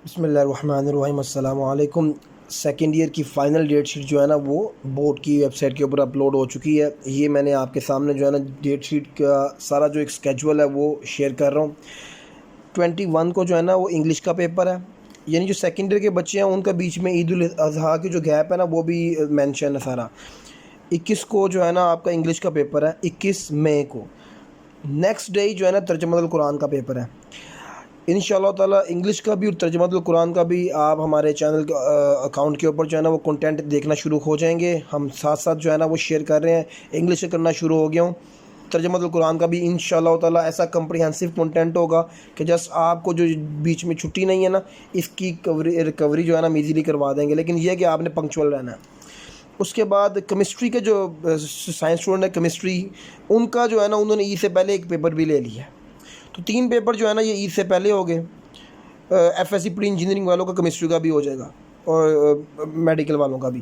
बिस्मिल्लाहिर्रहमानिर्रहीम अस्सलाम वालेकुम। सेकेंड ईयर की फ़ाइनल डेट शीट जो है ना वो बोर्ड की वेबसाइट के ऊपर अपलोड हो चुकी है। ये मैंने आपके सामने जो है ना डेट शीट का सारा जो एक स्केजुअल है वो शेयर कर रहा हूँ। 21 को जो है ना वो इंग्लिश का पेपर है, यानी जो सेकेंड ईयर के बच्चे हैं उनका बीच में ईद उल अज़हा की जो गैप है ना वो भी मेंशन है सारा। 21 को जो है ना आपका इंग्लिश का पेपर है, 21 मई को। नेक्स्ट डे जो है ना तर्जुमातुल कुरान का पेपर है। इंशाअल्लाह ताला इंग्लिश का भी और तर्जुमातुल कुरान का भी आप हमारे चैनल के अकाउंट के ऊपर जो है ना वो कंटेंट देखना शुरू हो जाएंगे। हम साथ साथ जो है ना वो शेयर कर रहे हैं, इंग्लिश से करना शुरू हो गया हूँ। तर्जुमातुल कुरान का भी इंशाअल्लाह ताला ऐसा कम्प्रिहेंसिव कंटेंट होगा कि जस्ट आपको जो बीच में छुट्टी नहीं है ना, इसकी रिकवरी जो है ना हम ईज़िली करवा देंगे। लेकिन यह है कि आपने पंक्चुअल रहना है। उसके बाद केमिस्ट्री के जो साइंस स्टूडेंट है केमिस्ट्री, उनका जो है ना उन्होंने ईद से पहले एक पेपर भी ले लिया है। तो 3 पेपर जो है ना ये ईद से पहले हो गए। एफएससी प्री इंजीनियरिंग वालों का केमिस्ट्री का भी हो जाएगा और मेडिकल वालों का भी।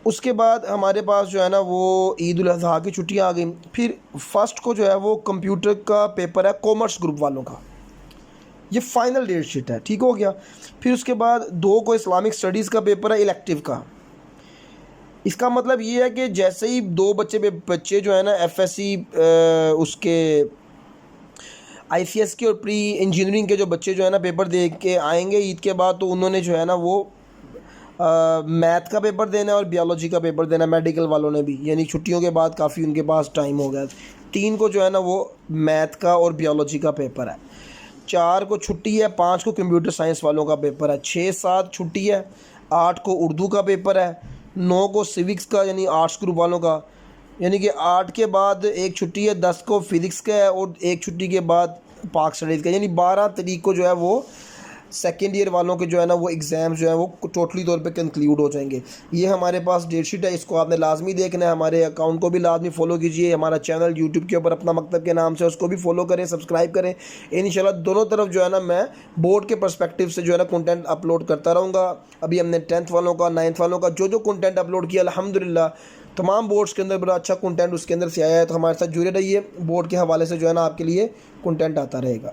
उसके बाद हमारे पास जो है ना वो ईद उल अज़हा की छुट्टियां आ गई। फिर फर्स्ट को जो है वो कंप्यूटर का पेपर है कॉमर्स ग्रुप वालों का। ये फाइनल डेट शीट है, ठीक हो गया। फिर उसके बाद 2 को इस्लामिक स्टडीज़ का पेपर है इलेक्टिव का। इसका मतलब ये है कि जैसे ही 2 बच्चे जो है ना एफएससी उसके आईसीएस के और प्री इंजीनियरिंग के जो बच्चे जो है ना पेपर दे के आएंगे ईद के बाद, तो उन्होंने जो है ना वो मैथ का पेपर देना है और बियोलॉजी का पेपर देना है। मेडिकल वालों ने भी, यानी छुट्टियों के बाद काफ़ी उनके पास टाइम हो गया। 3 को जो है ना वो मैथ का और बियोलॉजी का पेपर है। 4 को छुट्टी है, 5 को कंप्यूटर साइंस वालों का पेपर है, 6-7 छुट्टी है, 8 को उर्दू का पेपर है, 9 को सिविक्स का यानी आर्ट्स ग्रुप वालों का, यानी कि 8 के बाद एक छुट्टी है, 10 को फिज़िक्स का है और एक छुट्टी के बाद पाक स्टडीज़ का। यानी 12 तारीख को जो है वो सेकेंड ईयर वालों के जो है ना वो एग्ज़ाम जो है वो टोटली तौर पे कंक्लूड हो जाएंगे। ये हमारे पास डेट शीट है, इसको आपने लाजमी देखना है। हमारे अकाउंट को भी लाजमी फॉलो कीजिए। हमारा चैनल यूट्यूब के ऊपर अपना मकतब के नाम से उसको भी फॉलो करें, सब्सक्राइब करें। इंशाल्लाह दोनों तरफ जो है ना मैं बोर्ड के पर्सपेक्टिव से जो है ना कंटेंट अपलोड करता रहूँगा। अभी हमने 10th वालों का, 9th वालों का जो कंटेंट अपलोड किया अल्हम्दुलिल्लाह तमाम बोर्ड्स के अंदर बड़ा अच्छा कंटेंट उसके अंदर से आया है। तो हमारे साथ जुड़े रहिए, बोर्ड के हवाले से जो है ना आपके लिए कंटेंट आता रहेगा।